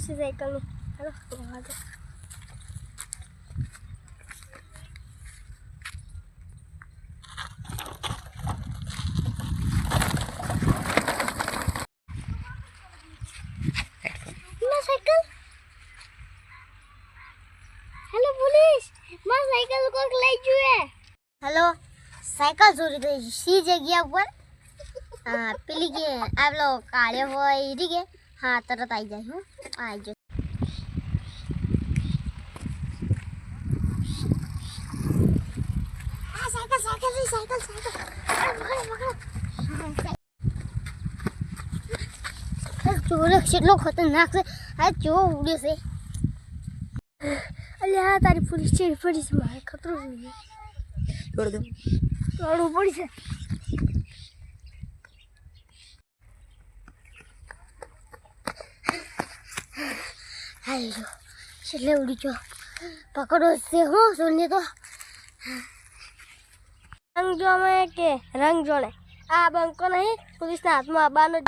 પડશે સાયકલની. હાલો cycle. Hello police, મારી સાયકલ કોક લઈ જુએ. હેલો, સાયકલ ચોરી થઈ સી જગ્યા ઉપર? હા પેલી કે આવલો કાળે હોય રી કે હા તરત આવી જાય. હું આવી જો. આ સાયકલ સાયકલ રી સાયકલ સાયકલ ચોરે કેટલો ખતરનાક છે. આ જો ઉડે છે. અલ્યા તારી પોલીસ ચેડી પડી છે. મારે ખતરો છે. દોડું પડી છે. હાલો છેલ્લે ઉડી ગયો. પકડો છે હું સોને તો. રંગ જોમે કે રંગ જોડે આ બંકો નહીં પોલીસના હાથમાં આવવાનો.